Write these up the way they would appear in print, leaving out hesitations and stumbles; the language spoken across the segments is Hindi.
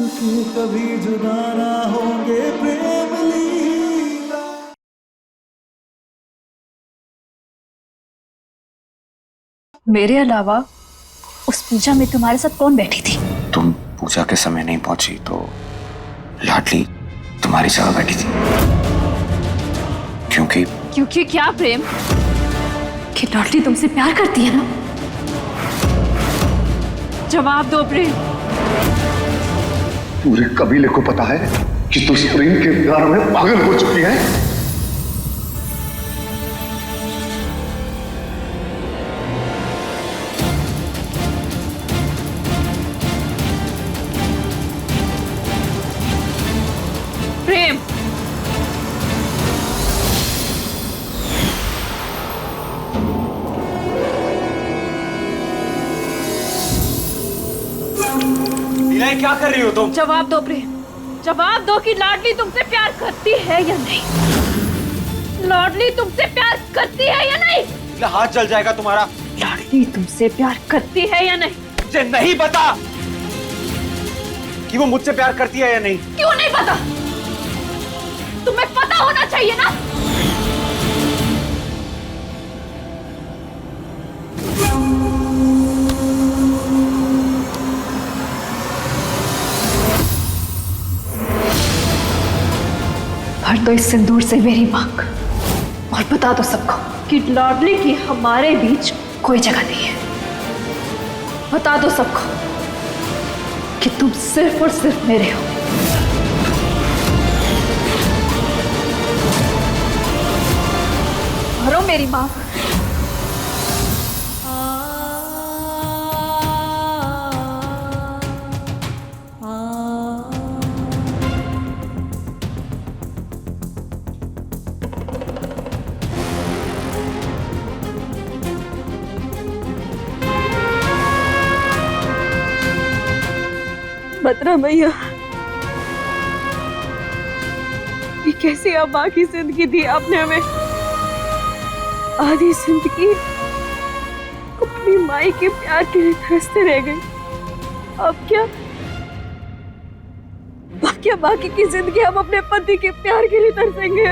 मिलके कभी जुदा ना होंगे प्रेम लीला। मेरे अलावा उस पूजा में तुम्हारे साथ कौन बैठी थी? तुम पूजा के समय नहीं पहुंची तो लाडली तुम्हारी जगह बैठी थी। क्योंकि क्या प्रेम? कि लाडली तुमसे प्यार करती है ना? जवाब दो प्रेम। पूरे कबीले को पता है कि तू इस प्रेम के प्यार में पागल हो चुकी है। प्रेम, नीलाई क्या कर रही हो तुम? जवाब दो प्रेम, जवाब दो कि लाडली तुमसे प्यार करती है या नहीं? लाडली तुमसे प्यार करती है या नहीं? हाथ जल जाएगा तुम्हारा। लाडली तुमसे प्यार करती है या नहीं? मुझे नहीं पता कि वो मुझसे प्यार करती है या नहीं। क्यों नहीं पता? तुम्हें पता होना चाहिए ना। भर दो इस सिंदूर से मेरी मांग और बता दो सबको कि लाडली की हमारे बीच कोई जगह नहीं है। बता दो सबको कि तुम सिर्फ और सिर्फ मेरे हो। भरो मेरी मां। भद्रा मैया, ये कैसी अब बाकी जिंदगी दी आपने हमें। आधी जिंदगी अपनी माई के प्यार के लिए तरसते रह गए। अब क्या बाकी की जिंदगी हम अपने पति के प्यार के लिए तरसेंगे।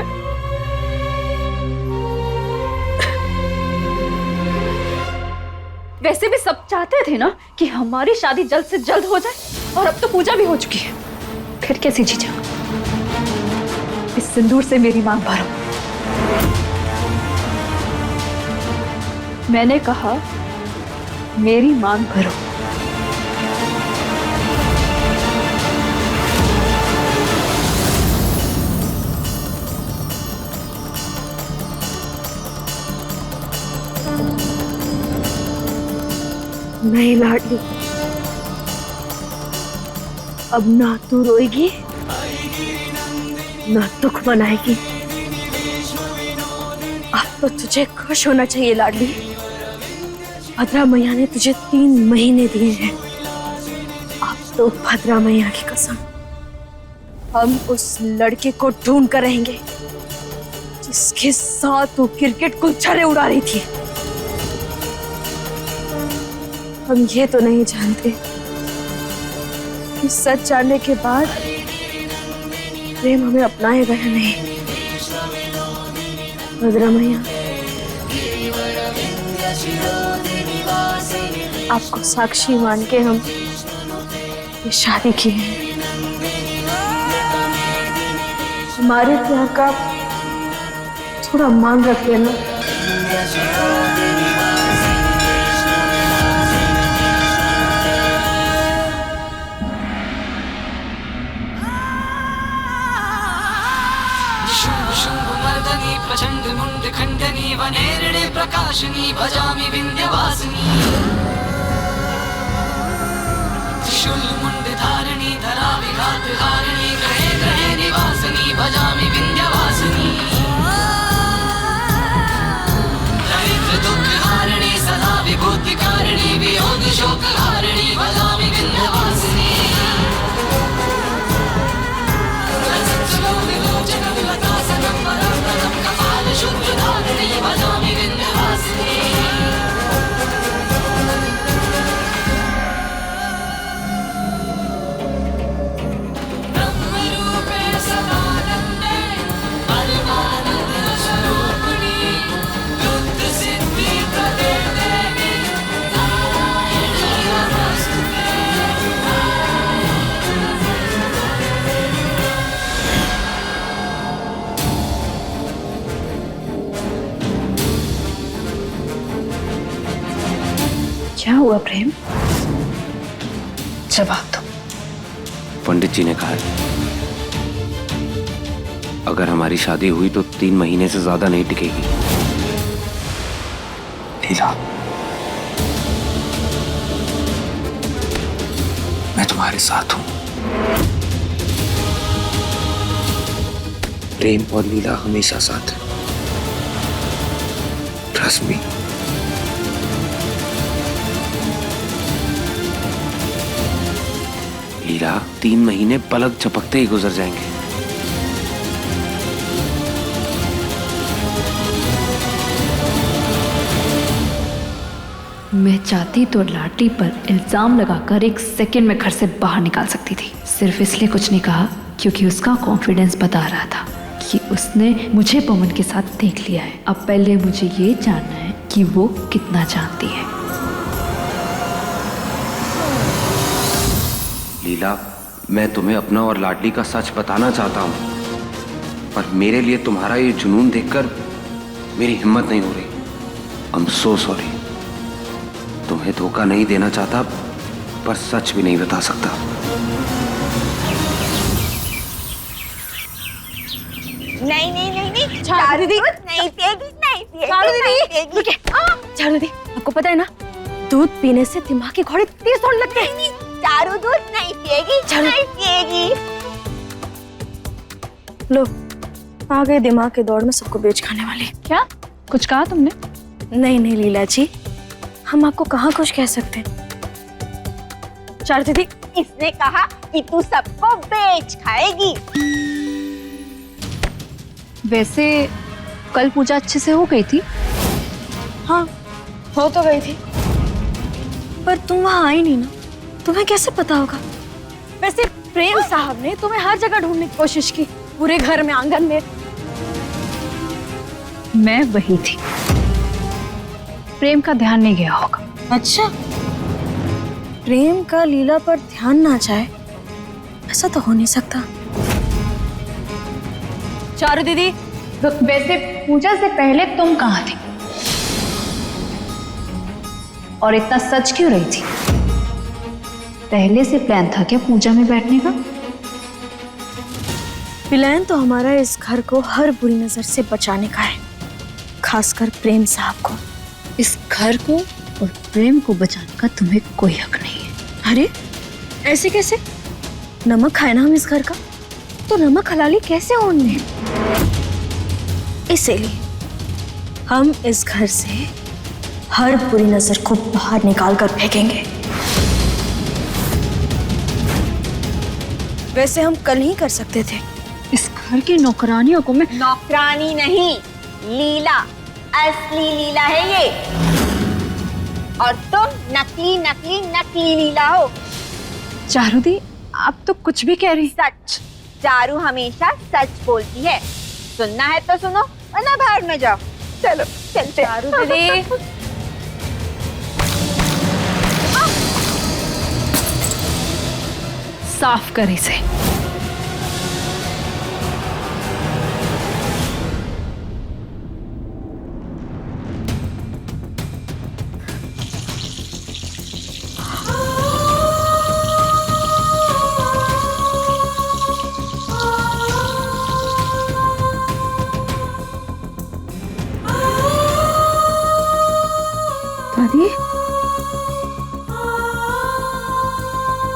वैसे भी सब चाहते थे ना कि हमारी शादी जल्द से जल्द हो जाए, और अब तो पूजा भी हो चुकी है। फिर कैसी झिझक? इस सिंदूर से मेरी मांग भरो। मैंने कहा मेरी मांग भरो। नहीं लाडली, अब ना तू रोएगी ना दुख मनाएगी। अब तो तुझे खुश होना चाहिए लाडली। भद्रा मैया ने तुझे 3 महीने दिए हैं। अब तो भद्रा मैया की कसम, हम उस लड़के को ढूंढ कर रहेंगे जिसके साथ तू क्रिकेट को छर्रे उड़ा रही थी। हम ये तो नहीं जानते कि सच जानने के बाद प्रेम हमें अपनाएगा या नहीं। भद्रा मैया, आपको साक्षी मान के हम ये शादी की है। हमारे प्यार का थोड़ा मान रख लेना। प्रचंड मुंड खंडनी वनेरणे प्रकाशनी भजामि विंध्यवासिनी। त्रिशूल मुंड धारिणी धरा विघात हारिणी ग्रहे ग्रहे निवासिनी भजामि विंध्यवासिनी। दरिद्र दुख हारिणी सदा विभूति कारिणी वियोग शोक हारिणी भजामि विंध्यवासिनी। हुआ प्रेम? जवाब दो। पंडित जी ने कहा है, अगर हमारी शादी हुई तो 3 महीने से ज्यादा नहीं टिकेगी। लीला, मैं तुम्हारे साथ हूं। प्रेम और लीला हमेशा साथ है। Trust me. लीला, 3 महीने पलक झपकते ही गुजर जाएंगे। मैं चाहती तो लाडली पर इल्जाम लगाकर 1 सेकंड में घर से बाहर निकाल सकती थी। सिर्फ इसलिए कुछ नहीं कहा क्योंकि उसका कॉन्फिडेंस बता रहा था कि उसने मुझे पवन के साथ देख लिया है। अब पहले मुझे ये जानना है कि वो कितना जानती है। लीला, मैं तुम्हें अपना और लाडली का सच बताना चाहता हूं, पर मेरे लिए तुम्हारा ये जुनून देखकर मेरी हिम्मत नहीं हो रही। I am so sorry. तुम्हें धोखा नहीं देना चाहता, पर सच भी नहीं बता सकता। नहीं चारू दीदी नहीं पिएगी, नहीं पिएगी। चारू दीदी, आपको पता है ना, दूध पीने से दिमाग के घोड़े तेज दौड़ने लगते हैं। चारू दूध नहीं पिएगी, नहीं पिएगी। लो, आ गए दिमाग के दौड़ में सबको बेच खाने वाले। क्या कुछ कहा तुमने? नहीं लीला जी, हम आपको कहाँ कुछ कह सकते हैं। चारू दीदी, इसने कहा कि तू सबको बेच खाएगी। वैसे कल पूजा अच्छे से हो गई थी? हाँ, हो तो गई थी, पर तुम वहां आई नहीं ना, तुम्हें कैसे पता होगा? वैसे प्रेम साहब ने तुम्हें हर जगह ढूंढने की कोशिश की, पूरे घर में, आंगन में। मैं वही थी। प्रेम का ध्यान नहीं गया होगा। अच्छा, प्रेम का लीला पर ध्यान ना जाए, ऐसा तो हो नहीं सकता। चारू दीदी, वैसे पूजा से पहले तुम कहाँ थी और इतना सच क्यों रही थी? पहले से प्लान था क्या पूजा में बैठने का? प्लान तो हमारा इस घर को हर बुरी नजर से बचाने का है, खासकर प्रेम साहब को। इस घर को और प्रेम को बचाने का तुम्हें कोई हक नहीं है। अरे ऐसे कैसे? नमक खाए ना हम इस घर का, तो नमक हलाली कैसे हो उनमें? इसीलिए हम इस घर से हर बुरी नजर को बाहर निकाल कर फेंकेंगे। वैसे हम कल ही कर सकते थे। इस घर की नौकरानियों को मैं नौकरानी नहीं, लीला, असली लीला है ये, और तुम नकली लीला हो। चारू दी, आप तो कुछ भी कह रही। सच, चारू हमेशा सच बोलती है। सुनना है तो सुनो, वरना बाहर में जाओ। चलो चलते। चारू दीदी, साफ कर इसे। दादी,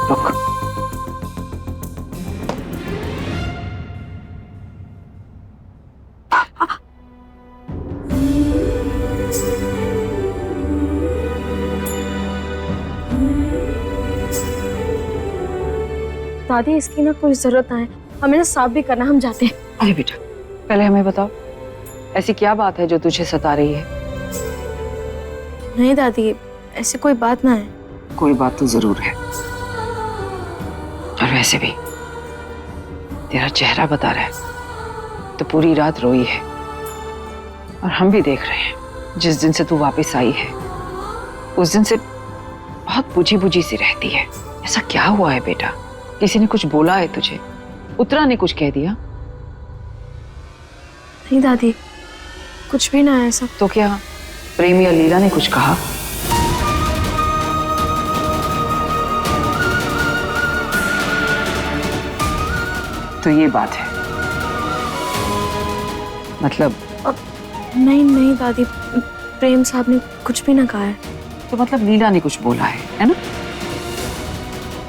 रुक। दादी, इसकी ना कोई जरूरत ना है, हमें ना साफ भी करना, हम जाते हैं। अरे बेटा, पहले हमें बताओ, ऐसी क्या बात है जो तुझे सता रही है? नहीं दादी, ऐसी कोई बात ना है। कोई बात तो जरूर है, और वैसे भी तेरा चेहरा बता रहा है। तो पूरी रात रोई है, और हम भी देख रहे हैं। जिस दिन से तू वापस आई है, उस दिन से बहुत बुझी बुझी सी रहती है। ऐसा क्या हुआ है बेटा? किसी ने कुछ बोला है तुझे? उत्तरा ने कुछ कह दिया? नहीं दादी, कुछ भी ना है ऐसा। तो क्या प्रेम या लीला ने कुछ कहा? तो ये बात है। मतलब नहीं नहीं दादी, प्रेम साहब ने कुछ भी ना कहा है। तो मतलब लीला ने कुछ बोला है ना?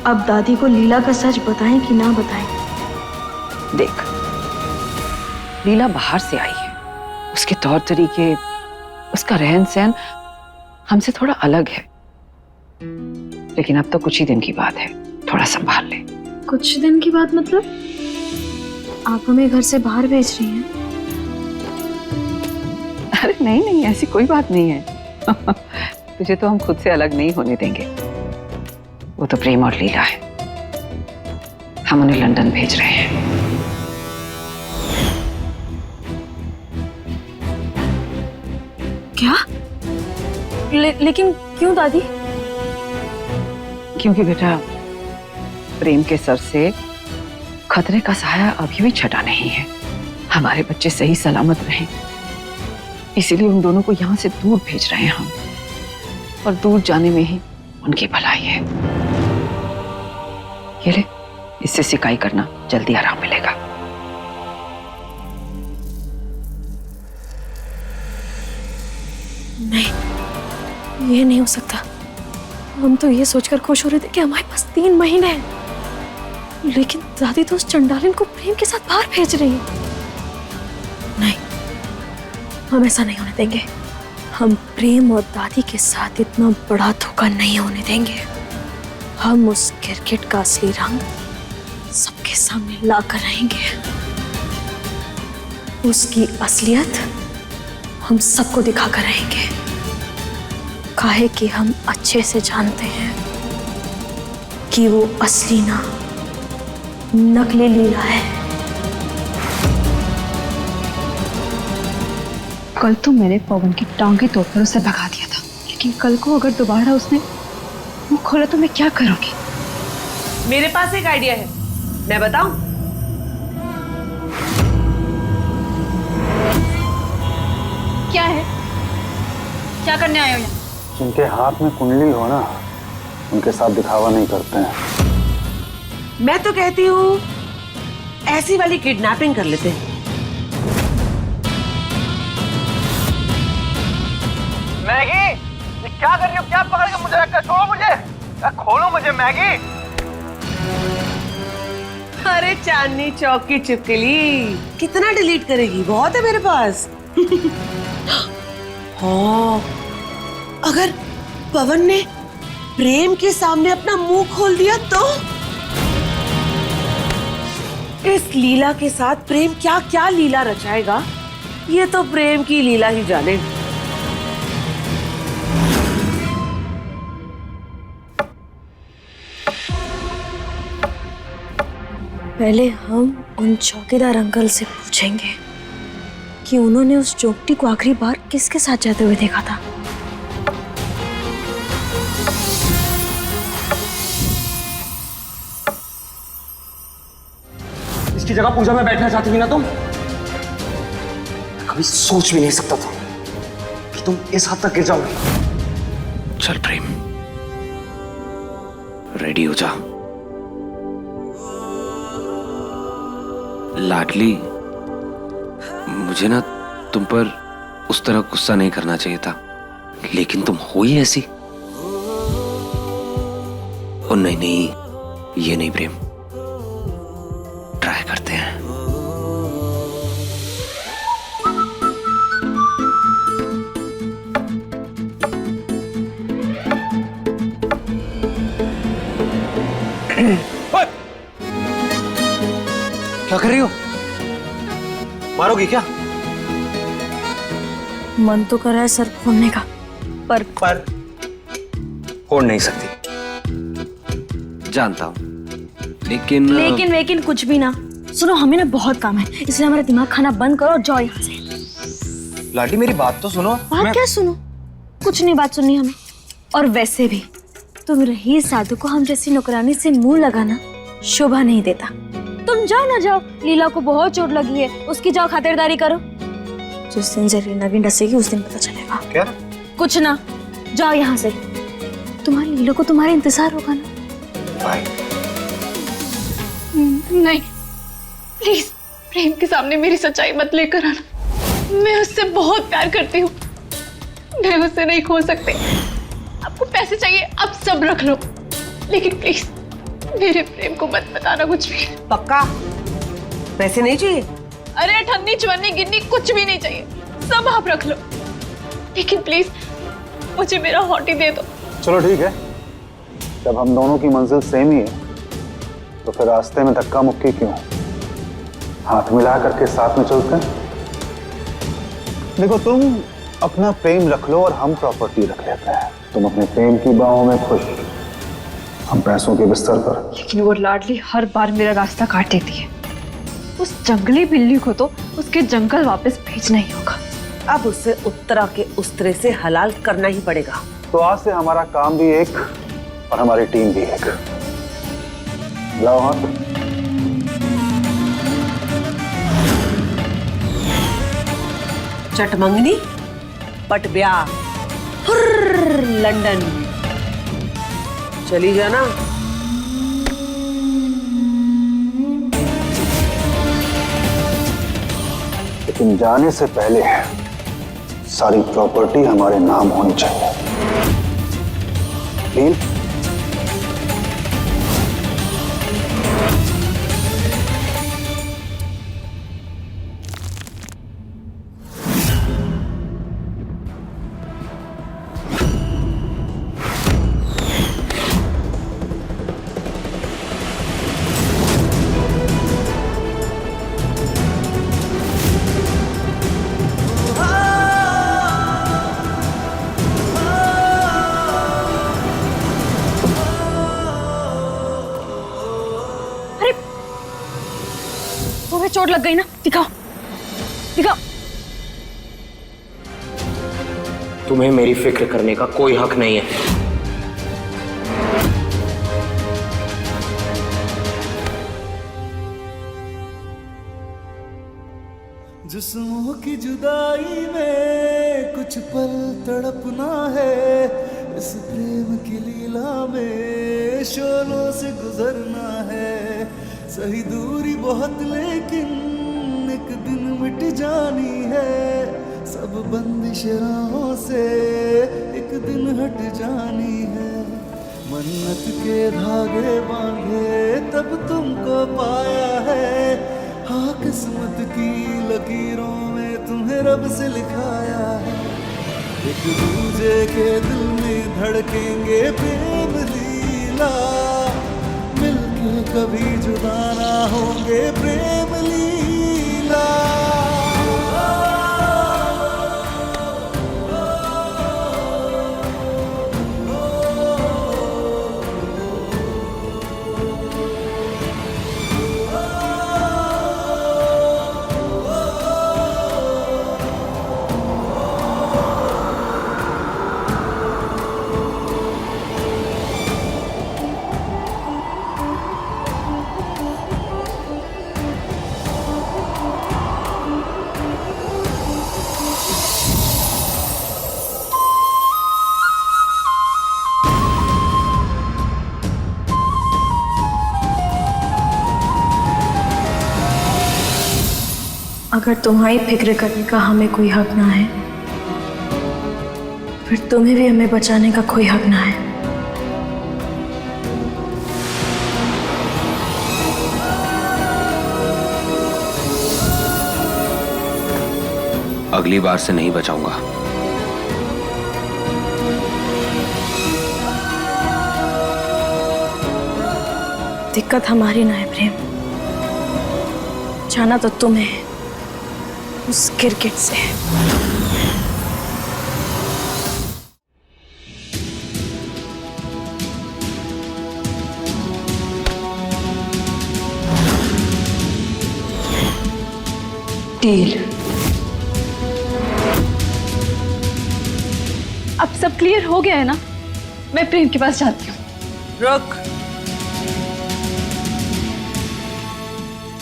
अब दादी को लीला का सच बताएं कि ना बताएं? देख, लीला बाहर से आई है, उसके तौर तरीके, उसका रहन सहन हमसे थोड़ा अलग है, लेकिन अब तो कुछ ही दिन की बात है, थोड़ा संभाल ले। कुछ दिन की बात मतलब? आप हमें घर से बाहर भेज रही हैं? अरे नहीं नहीं, ऐसी कोई बात नहीं है। तुझे तो हम खुद से अलग नहीं होने देंगे। वो तो प्रेम और लीला है, हम उन्हें लंदन भेज रहे हैं। क्या? लेकिन क्यों दादी? क्योंकि बेटा, प्रेम के सर से खतरे का साया अभी भी छटा नहीं है। हमारे बच्चे सही सलामत रहें, इसीलिए उन दोनों को यहाँ से दूर भेज रहे हैं हम, और दूर जाने में ही उनकी भलाई है। ये ले, इससे सिकाई करना, जल्दी आराम मिलेगा। नहीं, ये नहीं हो सकता। हम तो ये सोचकर खुश हो रहे थे कि हमारे पास 3 महीने हैं, लेकिन दादी तो उस चंडालिन को प्रेम के साथ बाहर भेज रही है। नहीं, हम ऐसा नहीं होने देंगे। हम प्रेम और दादी के साथ इतना बड़ा धोखा नहीं होने देंगे। हम उस गिरगिट का असली रंग सबके सामने ला कर रहेंगे। उसकी असलियत हम सबको दिखा कर रहेंगे, काहे कि हम अच्छे से जानते हैं कि वो असली ना नकली लीला है। कल तो मैंने पवन की टांगे तोड़कर उसे भगा दिया था, लेकिन कल को अगर दोबारा उसने मुंह खोला तो मैं क्या करूंगी? मेरे पास एक आइडिया है, मैं बताऊं? क्या है? क्या करने आए हो यहाँ? जिनके हाथ में कुंडली हो ना, उनके साथ दिखावा नहीं करते हैं। मैं तो कहती हूँ ऐसी वाली किडनैपिंग कर लेते हैं। मैगी, ये क्या कर रही हो? क्या पकड़ के मुझे रखकर? छोड़ो मुझे, खोलो मुझे मैगी। अरे चांदनी चौक की चिपकली, कितना डिलीट करेगी? बहुत है मेरे पास। हाँ, अगर पवन ने प्रेम के सामने अपना मुंह खोल दिया तो इस लीला के साथ प्रेम क्या क्या लीला रचाएगा, ये तो प्रेम की लीला ही जाने। पहले हम उन चौकीदार अंकल से पूछेंगे कि उन्होंने उस चोपटी को आखिरी बार किसके साथ जाते हुए देखा था। इसकी जगह पूजा में बैठना चाहती थी ना तुम? कभी सोच भी नहीं सकता था कि तुम इस हद तक गिर जाओगे। चल प्रेम, रेडी हो जा। लाडली, मुझे ना तुम पर उस तरह गुस्सा नहीं करना चाहिए था, लेकिन तुम हो ही ऐसी। ओ नहीं नहीं, ये नहीं प्रेम, ट्राई करते हैं। क्या कर रही हो? मारोगी क्या? मन तो कर रहा है सर फोड़ने का, पर फोड़ नहीं सकती। जानता हूं, लेकिन लेकिन कुछ भी ना। सुनो, हमें ना बहुत काम है, इसलिए हमारा दिमाग खाना बंद करो और जाओ यहाँ से। लाडली, मेरी बात तो सुनो। बात क्या सुनो? कुछ नहीं बात सुननी हमें। और वैसे भी तुम रही साधु को हम जैसी नौकरानी से मुंह लगाना शोभा नहीं देता। तुम जाओ ना जाओ, लीला को बहुत चोट लगी है, उसकी जाओ खातिरदारी करो। जिस दिन से रीना भी डसेगी उस दिन पता चलेगा। क्या? कुछ ना, जाओ यहाँ से। तुम्हारी लीला को तुम्हारा इंतजार होगा ना। बाय। नहीं, प्लीज प्रेम के सामने मेरी सच्चाई मत लेकर आना। मैं उससे बहुत प्यार करती हूँ, मैं उससे नहीं खो सकती। आपको पैसे चाहिए, आप सब रख लो, लेकिन प्लीज मेरे प्रेम को मत बताना कुछ भी। पक्का? पैसे नहीं चाहिए? अरे अठन्नी चवन्नी गिन्नी कुछ भी नहीं चाहिए, सब आप रख लो, लेकिन प्लीज मुझे मेरा हॉटी दे दो। चलो ठीक है, जब हम दोनों की मंजिल सेम ही है तो फिर रास्ते में धक्का मुक्की क्यों, हाथ मिला करके साथ में चलते हैं। देखो, तुम अपना प्रेम रख लो और हम प्रॉपर्टी रख लेते हैं। तुम अपने प्रेम की बाहों में खुश, हम पैसों के बिस्तर पर। लेकिन वो लाडली हर बार मेरा रास्ता काट देती है। उस जंगली बिल्ली को तो उसके जंगल वापस भेजना ही होगा। अब उसे उत्तरा के उस्तरे से हलाल करना ही पड़ेगा। तो आज से हमारा काम भी एक और हमारी टीम भी एक। लाओ हाथ। चटमंगनी पट ब्याह लंदन चली जाना। लेकिन जाने से पहले सारी प्रॉपर्टी हमारे नाम होनी चाहिए। डील? तुम्हें चोट लग गई ना? दिखाओ दिखाओ। तुम्हें मेरी फिक्र करने का कोई हक नहीं है। जिस्मों की जुदाई में कुछ पल तड़पना है, इस प्रेम की लीला में शोलों से गुजरना है। सही दूरी बहुत लेकिन एक दिन मिट जानी है, सब बंदिश राहों से एक दिन हट जानी है। मन्नत के धागे बांधे तब तुमको पाया है, हाँ किस्मत की लकीरों में तुम्हें रब से लिखाया है। एक दूजे के दिल में धड़केंगे प्रेम लीला, मिलके कभी जुदा ना होंगे प्रेम लीला। अगर तुम्हारी फिक्र करने का हमें कोई हक ना है, फिर तुम्हें भी हमें बचाने का कोई हक ना है। अगली बार से नहीं बचाऊंगा। दिक्कत हमारी ना है प्रेम, जाना तो तुम्हें उस क्रिकेट से है। डील। अब सब क्लियर हो गया है ना? मैं प्रेम के पास जाती हूँ। रुक,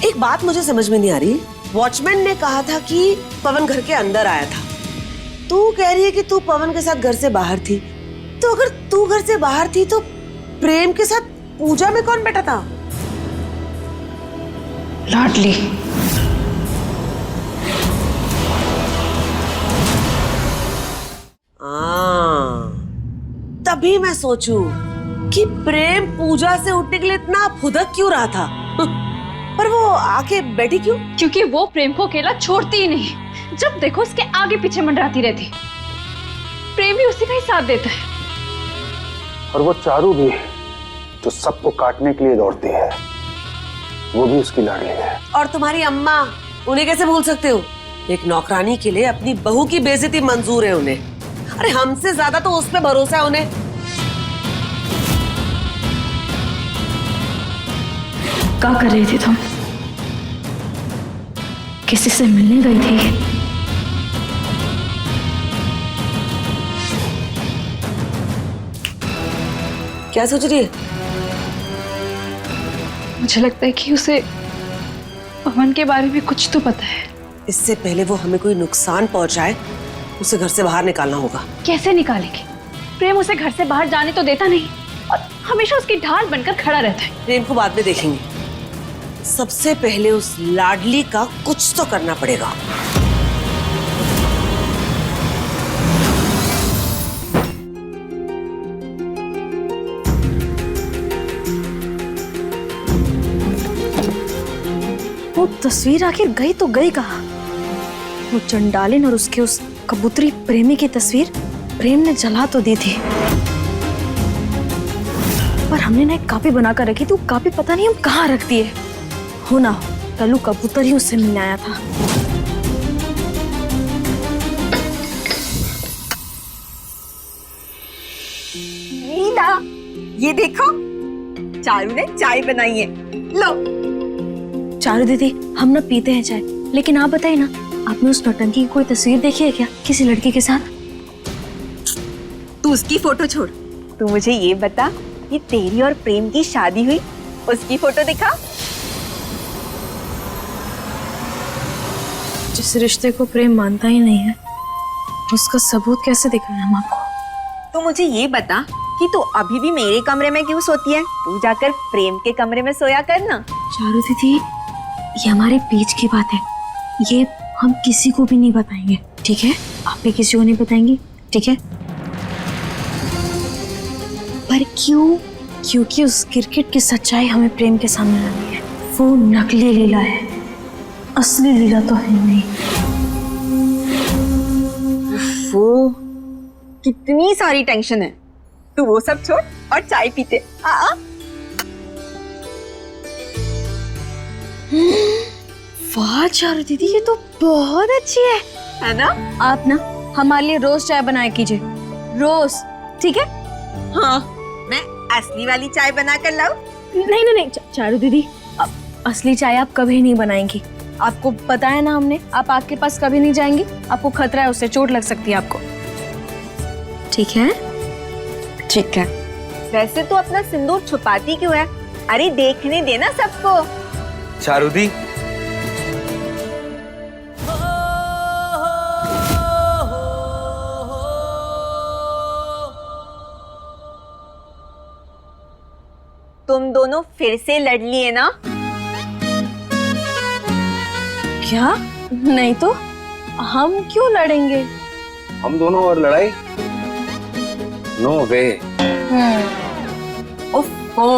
एक बात मुझे समझ में नहीं आ रही। वॉचमैन ने कहा था कि पवन घर के अंदर आया था, तू कह रही है कि तू पवन के साथ घर से बाहर थी। तो अगर तू घर से बाहर थी तो प्रेम के साथ पूजा में कौन बैठा था? लाडली। तभी मैं सोचूं कि प्रेम पूजा से उठने के लिए इतना फुदक क्यों रहा था। पर वो आके बैठी क्यों? क्योंकि वो प्रेम को अकेला छोड़ती ही नहीं। जब देखो उसके आगे पीछे मंडराती रहती। प्रेम भी उसी का ही साथ देता है। और वो चारू भी, जो सबको काटने के लिए दौड़ती है, वो भी उसकी लाडली है। और तुम्हारी अम्मा, उन्हें कैसे भूल सकते हो? एक नौकरानी के लिए अपनी बहू की बेइज्जती मंजूर है उन्हें। अरे हमसे ज्यादा तो उस पे भरोसा है उन्हें। क्या कर रही थी तुम? किसी से मिलने गई थी? क्या सोच रही है? मुझे लगता है कि उसे पवन के बारे में कुछ तो पता है। इससे पहले वो हमें कोई नुकसान पहुंचाए, उसे घर से बाहर निकालना होगा। कैसे निकालेंगे? प्रेम उसे घर से बाहर जाने तो देता नहीं और हमेशा उसकी ढाल बनकर खड़ा रहता है। प्रेम को बाद में देखेंगे, सबसे पहले उस लाडली का कुछ तो करना पड़ेगा। वो तस्वीर आखिर गई तो गई कहाँ? वो चंडालिन और उसके उस कबूतरी प्रेमी की तस्वीर प्रेम ने जला तो दी थी, पर हमने ना एक कॉपी बनाकर रखी थी। वो कॉपी पता नहीं हम कहाँ रख दिए। हो ना हो कल्लू कबूतर ही उससे मिलने आया था। लीला, ये देखो, चारू ने चाय बनाई है। लो। चारू दीदी, हम ना पीते हैं चाय, लेकिन आप बताइए ना, आपने उस नौटंकी की कोई तस्वीर देखी है क्या किसी लड़की के साथ? तू उसकी फोटो छोड़, तू मुझे ये बता, ये तेरी और प्रेम की शादी हुई, उसकी फोटो दिखा। जिस रिश्ते को प्रेम मानता ही नहीं है, उसका सबूत कैसे दिखाएं हम आपको? तू मुझे ये बता कि तू अभी भी मेरे कमरे में क्यों सोती है? तू जाकर प्रेम के कमरे में सोया कर ना। चारू दीदी, ये हमारे बीच की बात है, ये हम किसी को भी नहीं बताएंगे, ठीक है? आप भी किसी को नहीं बताएंगी, ठीक है? पर क्यों? क्योंकि उस क्रिकेट की सच्चाई हमें प्रेम के सामने लानी है। वो नकली लीला है, असली लीला तो है नहीं। वो कितनी सारी टेंशन है, तू वो सब छोड़ और चाय पीते। वाह चारू दीदी, ये तो बहुत अच्छी है ना? आप ना हमारे लिए रोज चाय बनाया कीजिए, रोज, ठीक है? हाँ, मैं असली वाली चाय बना कर लाऊं? नहीं नहीं नहीं चारू दीदी, असली चाय आप कभी नहीं बनाएंगी। आपको पता है ना, हमने, आप आग के पास कभी नहीं जाएंगी। आपको खतरा है, उससे चोट लग सकती है आपको, ठीक है? ठीक है। वैसे तो अपना सिंदूर छुपाती क्यों है? अरे देखने देना सबको। चारूदी, तुम दोनों फिर से लड़ लिए ना? क्या? नहीं तो हम क्यों लड़ेंगे? हम दोनों और लड़ाई? नो वे। ओफो,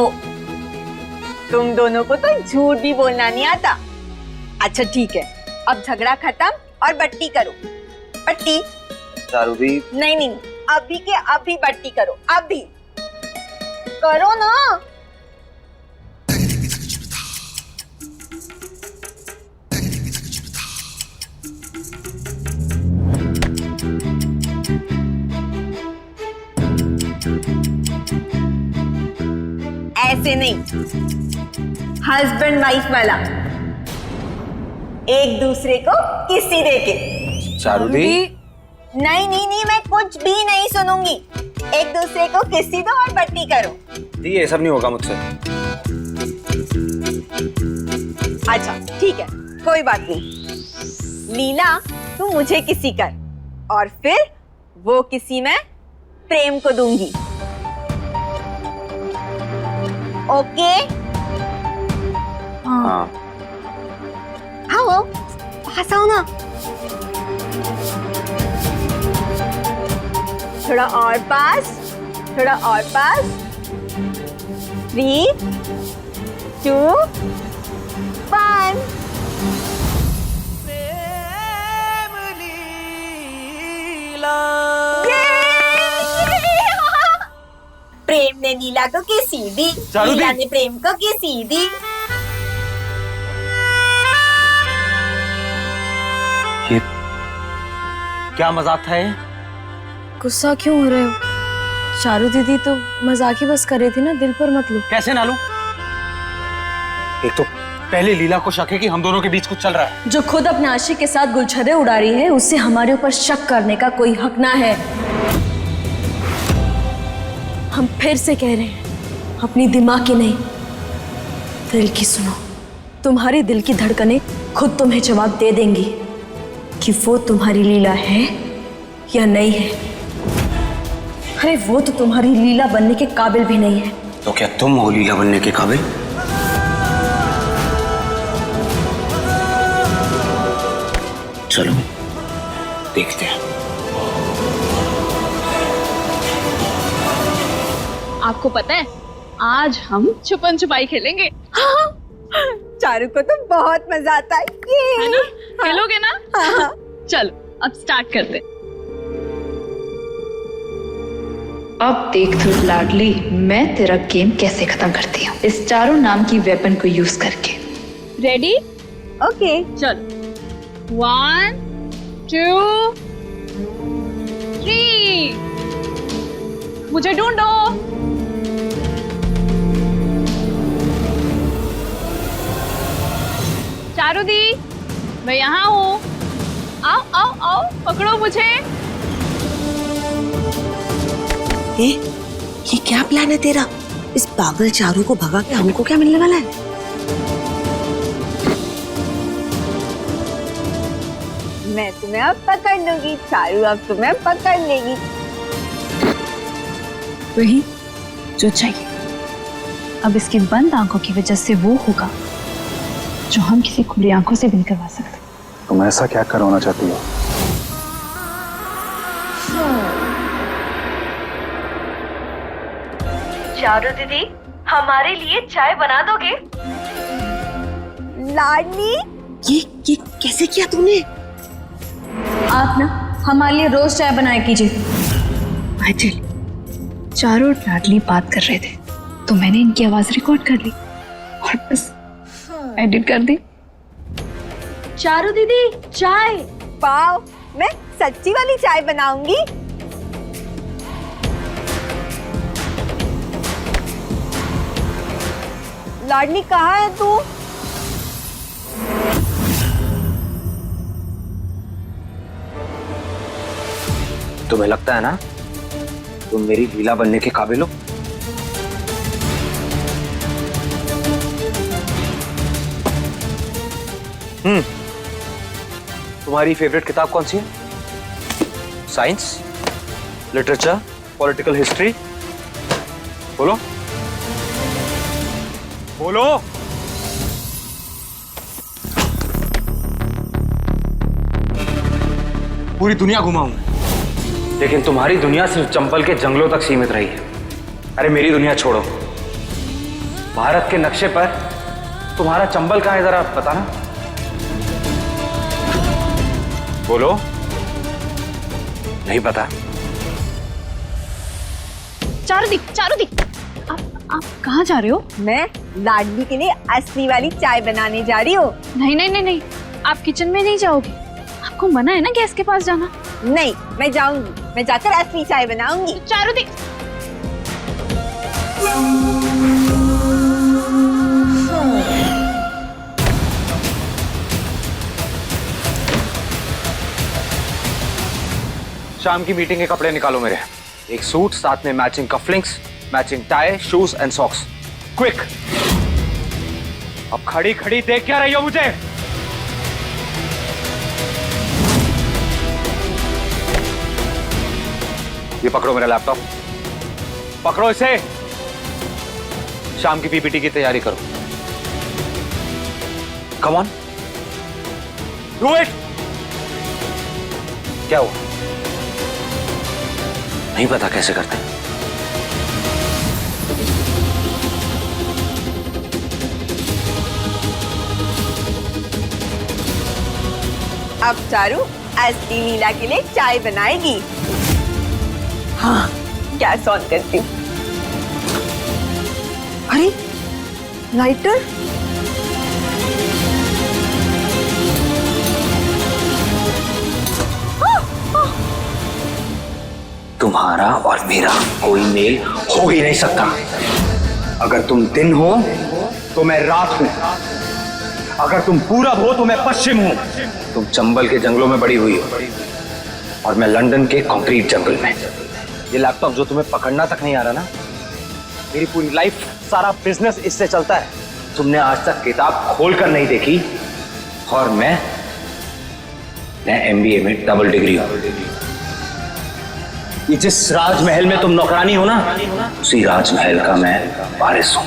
तुम दोनों को तो झूठ भी बोलना नहीं आता। अच्छा ठीक है, अब झगड़ा खत्म और बट्टी करो। बट्टी? चारूदी, नहीं नहीं, अभी के अभी बट्टी करो, अभी करो ना। ऐसे नहीं, हस्बैंड वाइफ वाला, एक दूसरे को किसी देके। चारूदी, नहीं नहीं नहीं, मैं कुछ भी नहीं सुनूंगी। एक दूसरे को किसी दो और बट्टी करो। ये सब नहीं होगा मुझसे। अच्छा ठीक है, कोई बात नहीं। लीला, तू मुझे किसी कर और फिर वो किसी मैं प्रेम को दूंगी। ओके? हाँ। हो, पास आओ ना। थोड़ा और पास, थोड़ा और पास। 3, 2, 1। प्रेम ने नीला को किसी दी, नीला ने प्रेम को किसी दी। ये क्या मजाक था ये? गुस्सा क्यों हो रहे हो? चारू दीदी तो मजाक ही बस कर रही थी ना, दिल पर मत लो। कैसे ना लूं? एक तो पहले लीला को शक है कि हम दोनों के बीच कुछ चल रहा है। जो खुद अपने आशिक के साथ गुलछर्रे उड़ा रही है, उससे हमारे ऊपर शक करने का कोई हक ना है। हम फिर से कह रहे हैं, अपनी दिमाग की नहीं, दिल की सुनो। तुम्हारी दिल की धड़कनें खुद तुम्हें जवाब दे देंगी कि वो तुम्हारी लीला है या नहीं है। अरे वो तो तुम्हारी लीला बनने के काबिल भी नहीं है। तो क्या तुम हो लीला बनने के काबिल? चलो देखते हैं। आपको पता है, आज हम छुपन छुपाई खेलेंगे। हाँ, चारू को तो बहुत मजा आता है ना? खेलोगे ना? हाँ। चलो अब स्टार्ट करते। अब देख तू लाडली, मैं तेरा गेम कैसे खत्म करती हूँ, इस चारू नाम की वेपन को यूज करके। रेडी? ओके चलो। 1, 2, 3। मुझे ढूंढो। चारू दी, मैं यहाँ हूँ। आओ आओ आओ, पकड़ो मुझे। ये क्या प्लान है तेरा? इस पागल चारू को भगा के हमको क्या मिलने वाला है? मैं तुम्हें अब पकड़ लूंगी, चारू अब तुम्हें पकड़ लेगी। वही जो चाहिए। अब इसकी बंद आंखों की वजह से वो होगा जो हम किसी खुली आंखों से भी नहीं करवा सकते। तुम ऐसा क्या करवाना चाहती हो? चारू दीदी, हमारे लिए चाय बना दोगे? लाडली, ये कैसे किया तूने? आप ना हमारे लिए रोज चाय बनाया कीजिए। चारू और लाडली बात कर रहे थे तो मैंने इनकी आवाज रिकॉर्ड कर ली और बस एडिट कर दी। चारू दीदी, चाय। पाओ, मैं सच्ची वाली चाय बनाऊंगी। लाडली कहाँ है तू? तुम्हें लगता है ना तुम मेरी लीला बनने के काबिल हो? तुम्हारी फेवरेट किताब कौन सी है? Science, literature, political history? बोलो बोलो। पूरी दुनिया घुमाऊं मैं, लेकिन तुम्हारी दुनिया सिर्फ चंबल के जंगलों तक सीमित रही है। अरे मेरी दुनिया छोड़ो, भारत के नक्शे पर तुम्हारा चंबल कहाँ है जरा बताना। बोलो। नहीं पता? चारू दी, आप कहाँ जा रहे हो? मैं लाडली के लिए असली वाली चाय बनाने जा रही हूँ। नहीं, आप किचन में नहीं जाओगे। आपको मना है ना गैस के पास जाना। नहीं, मैं जाऊंगी, मैं जाकर असली चाय बनाऊंगी। चारू दी, शाम की मीटिंग के कपड़े निकालो मेरे। एक सूट, साथ में matching cufflinks, matching tie, shoes and socks. Quick. अब खड़ी खड़ी देख क्या रही हो मुझे? ये पकड़ो मेरा लैपटॉप, पकड़ो इसे। शाम की पीपीटी की तैयारी करो। Come on, do it. क्या हुआ? नहीं पता कैसे करते? अब चारू असली लीला के लिए चाय बनाएगी। हाँ, गैस ऑन करती हूँ। अरे लाइटर, तुम्हारा और मेरा कोई मेल हो ही नहीं सकता। अगर तुम दिन हो तो मैं रात हूं, अगर तुम पूरब हो तो मैं पश्चिम हूं। तुम चंबल के जंगलों में बड़ी हुई हो और मैं लंदन के कंक्रीट जंगल में। ये लैपटॉप जो तुम्हें पकड़ना तक नहीं आ रहा ना, मेरी पूरी लाइफ, सारा बिजनेस इससे चलता है। तुमने आज तक किताब खोलकर नहीं देखी और मैं MBA में डबल डिग्री हूं। ये जिस राजमहल में तुम नौकरानी हो ना, उसी राजमहल का मैं वारिस हूं।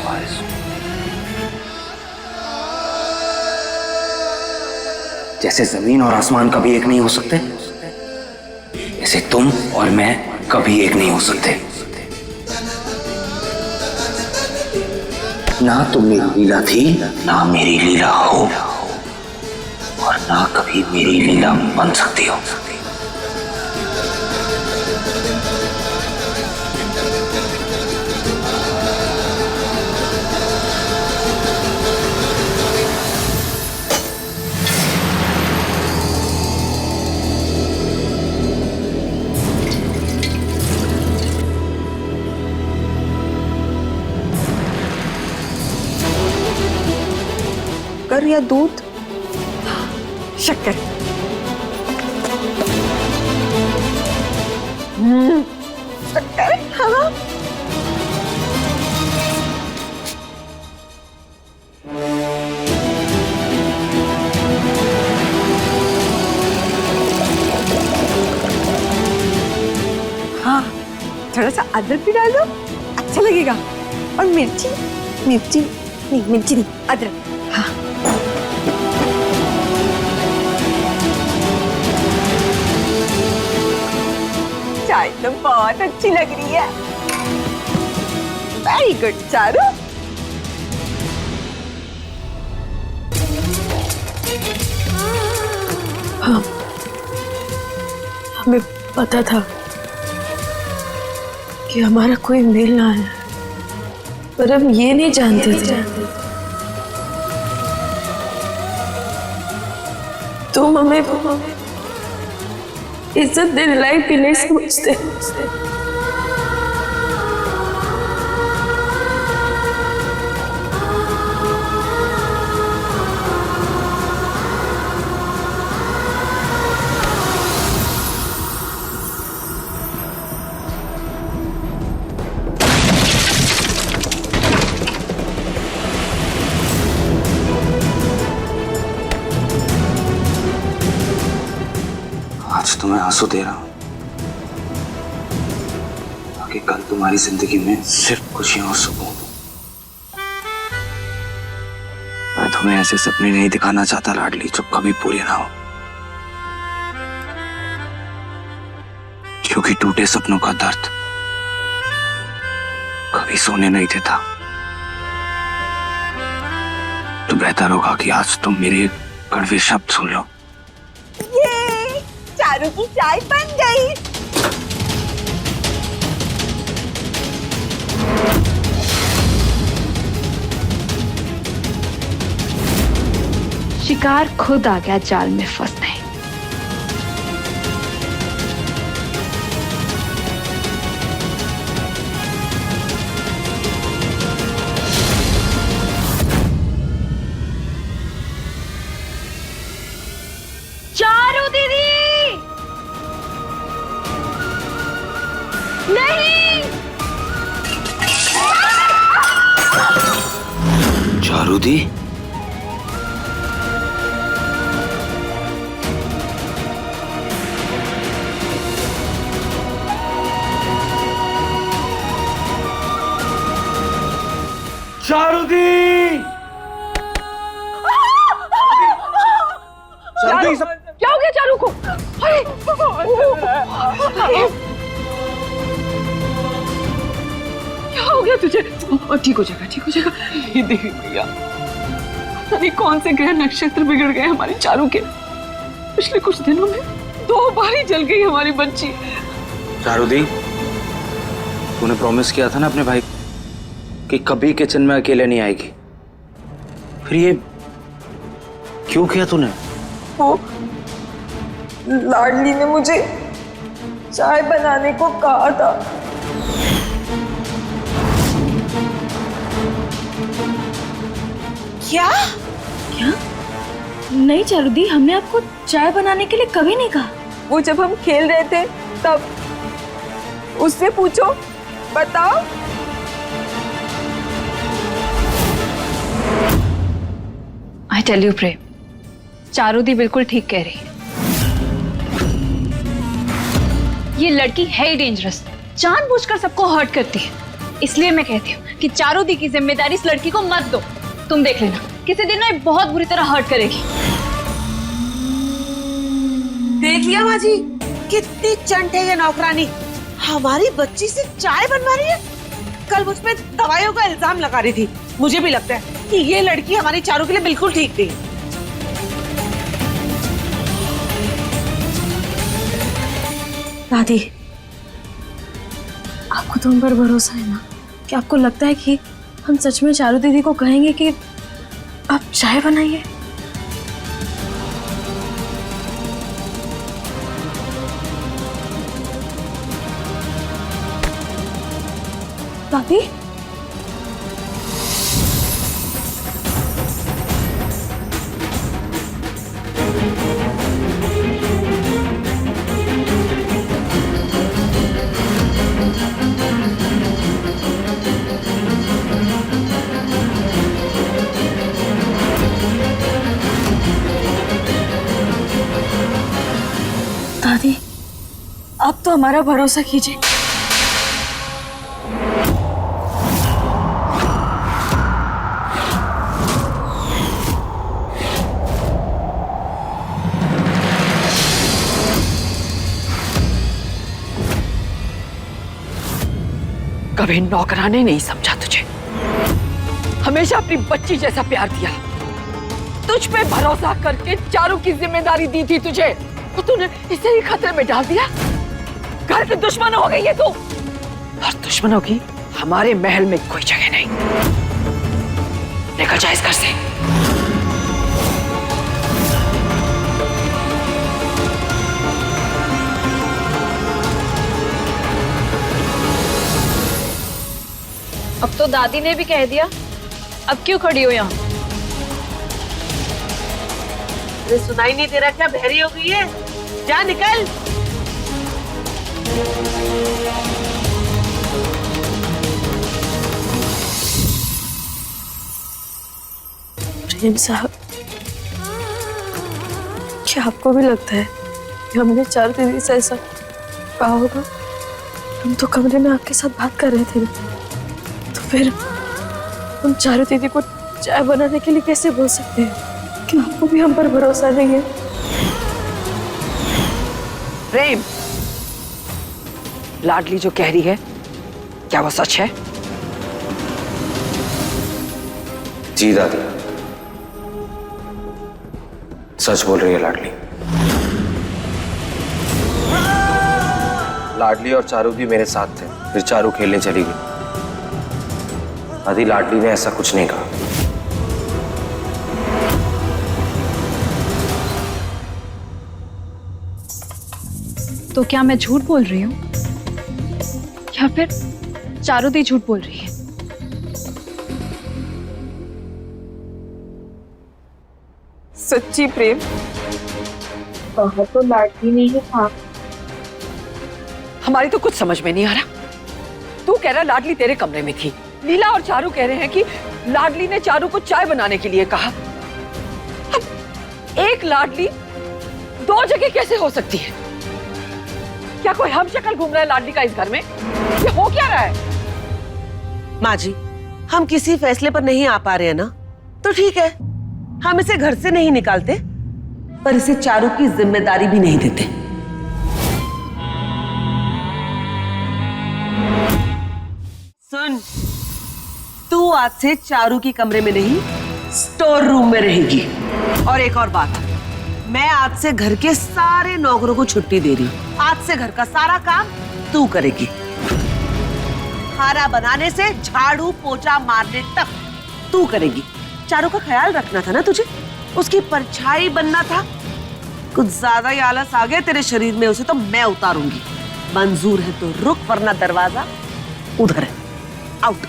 जैसे जमीन और आसमान कभी एक नहीं हो सकते, ऐसे तुम और मैं कभी एक नहीं हो सकते। ना तुम मेरी लीला थी, ना मेरी लीला हो, और ना कभी मेरी लीला बन सकती हो। शक्कर या दूध? शक्कर। शक्कर, हाँ। हाँ, थोड़ा सा अदरक भी डाल दो, अच्छा लगेगा। और मिर्ची, मिर्ची नहीं, मिर्ची नहीं, अदरक। हाँ, चाय तो बहुत अच्छी लग रही है। Very good Charu. हाँ, हमें पता था कि हमारा कोई मेल ना है, पर हम ये नहीं जानते थे तुम हमें इज्जत देने लायक भी नहीं समझते। आज तुम्हें आंसू दे रहा हूं ताकि कल तुम्हारी जिंदगी में सिर्फ खुशियां और सुकून। मैं तुम्हें ऐसे सपने नहीं दिखाना चाहता लाडली जो कभी पूरे ना हो, क्योंकि टूटे सपनों का दर्द कभी सोने नहीं देता। तो बेहतर होगा कि आज तुम मेरे कड़वे शब्द सुन लो। ये चारू की चाय बन गई। शिकार खुद आ गया जाल में फंसने। चारू दीदी, नहीं। चारू दी, चारू दी, चारू ये सब? क्या हो गया चारू को? अरे क्या हो गया तुझे? ठीक हो जाएगा, ठीक हो जाएगा। ये देवी भैया, अरे कौन से ग्रह नक्षत्र बिगड़ गए हमारी चारू के। पिछले कुछ दिनों में 2 बार ही जल गई हमारी बच्ची। चारू दी, तूने प्रॉमिस किया था ना अपने भाई कि कभी किचन में अकेले नहीं आएगी, फिर ये क्यों किया तूने? वो लाडली ने मुझे चाय बनाने को कहा था। क्या क्या? नहीं चारू दी, हमने आपको चाय बनाने के लिए कभी नहीं कहा। वो जब हम खेल रहे थे तब उससे पूछो, बताओ। आई टेल यू प्रेम, चारू दी बिल्कुल ठीक कह रही है। ये लड़की है ही डेंजरस, जानबूझकर सबको हर्ट करती है। इसलिए मैं कहती हूँ कि चारू दी की जिम्मेदारी इस लड़की को मत दो। तुम देख लेना, किसी दिन ना बहुत बुरी तरह हर्ट करेगी। देख लिया माँ जी, कितनी चंट है ये नौकरानी। हमारी बच्ची से चाय बनवा रही है। कल मुझ पे दवाइयों का इल्जाम लगा रही थी। मुझे भी लगता है कि ये लड़की हमारी चारू के लिए बिल्कुल ठीक नहीं। दादी, आपको तो हम पर भरोसा है ना? कि आपको लगता है कि हम सच में चारू दीदी को कहेंगे कि आप चाय बनाइए? दादी, दादी, आप तो हमारा भरोसा कीजिए। कभी नौकराने नहीं समझा तुझे, हमेशा अपनी बच्ची जैसा प्यार दिया। तुझ पे भरोसा करके चारू की जिम्मेदारी दी थी तुझे, तो तूने इसे ही खतरे में डाल दिया। घर के दुश्मन हो गई है तू, और दुश्मनों की हमारे महल में कोई जगह नहीं। निकल जा इस घर से। अब तो दादी ने भी कह दिया, अब क्यों खड़ी हो यहाँ? सुनाई नहीं दे रहा क्या? बहरी हो गई है? जा निकल। प्रेम साहब, क्या आपको भी लगता है कि हमने चारू दीदी से ऐसा कहा होगा? हम तो कमरे में आपके साथ बात कर रहे थे, तो फिर हम चारू दीदी को चाय बनाने के लिए कैसे बोल सकते हैं? कि आपको भी हम पर भरोसा नहीं है? प्रेम, लाडली जो कह रही है, क्या वो सच है? जी दादी, सच बोल रही है लाडली। लाडली और चारू भी मेरे साथ थे, फिर चारू खेलने चली गई। दादी, लाडली ने ऐसा कुछ नहीं कहा। तो क्या मैं झूठ बोल रही हूँ, या फिर चारू दी झूठ बोल रही है? सच्ची प्रेम, कहा तो लाडली नहीं था। हमारी तो कुछ समझ में नहीं आ रहा। तू कह रहा लाडली तेरे कमरे में थी, लीला और चारू कह रहे हैं कि लाडली ने चारू को चाय बनाने के लिए कहा। अब एक लाडली 2 जगह कैसे हो सकती है? क्या कोई हम शक्ल घूम रहा है लाडली का इस घर में? ये हो क्या रहा है? माँ जी, हम किसी फैसले पर नहीं आ पा रहे हैं ना, तो ठीक है, हम इसे घर से नहीं निकालते, पर इसे चारू की जिम्मेदारी भी नहीं देते। सुन, तू आज से चारू की कमरे में नहीं, स्टोर रूम में रहेगी। और एक और बात, मैं आज से घर के सारे नौकरों को छुट्टी दे रही हूँ। आज से घर का सारा काम तू करेगी। खाना बनाने से झाड़ू पोछा मारने तक तू करेगी। चारू का ख्याल रखना था ना तुझे, उसकी परछाई बनना था। कुछ ज्यादा ही आलस आ गया तेरे शरीर में, उसे तो मैं उतारूंगी। मंजूर है तो रुक, वरना दरवाजा उधर है। आउट।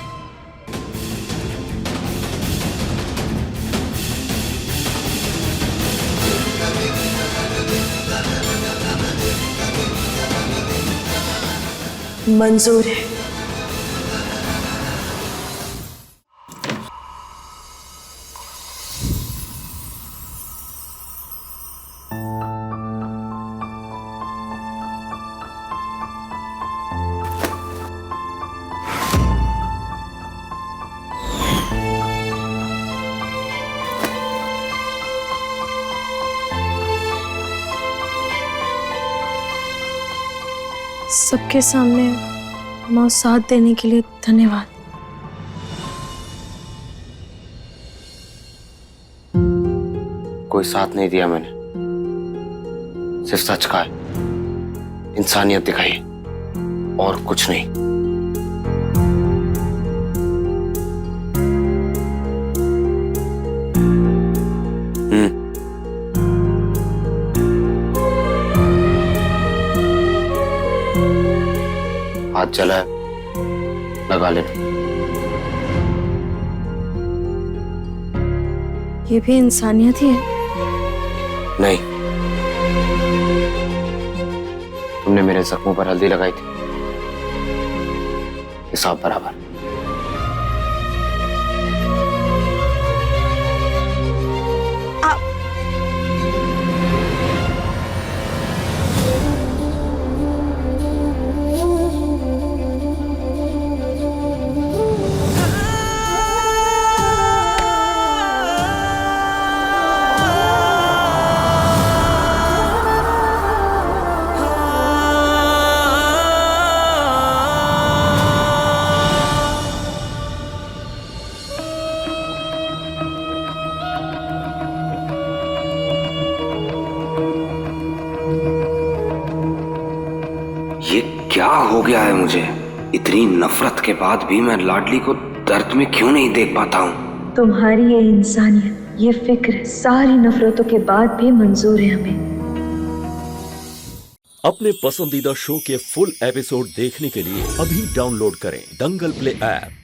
मंजूर है। सबके सामने माँ साथ देने के लिए धन्यवाद। कोई साथ नहीं दिया मैंने, सिर्फ सच कहा, इंसानियत दिखाई, और कुछ नहीं। हाथ जला है, लगा लेना। ये भी इंसानियत ही है। नहीं, तुमने मेरे जख्मों पर हल्दी लगाई थी, हिसाब बराबर। ये क्या हो गया है मुझे? इतनी नफरत के बाद भी मैं लाडली को दर्द में क्यों नहीं देख पाता हूँ? तुम्हारी ये इंसानियत, ये फिक्र सारी नफरतों के बाद भी मंजूर है हमें। अपने पसंदीदा शो के फुल एपिसोड देखने के लिए अभी डाउनलोड करें दंगल प्ले ऐप।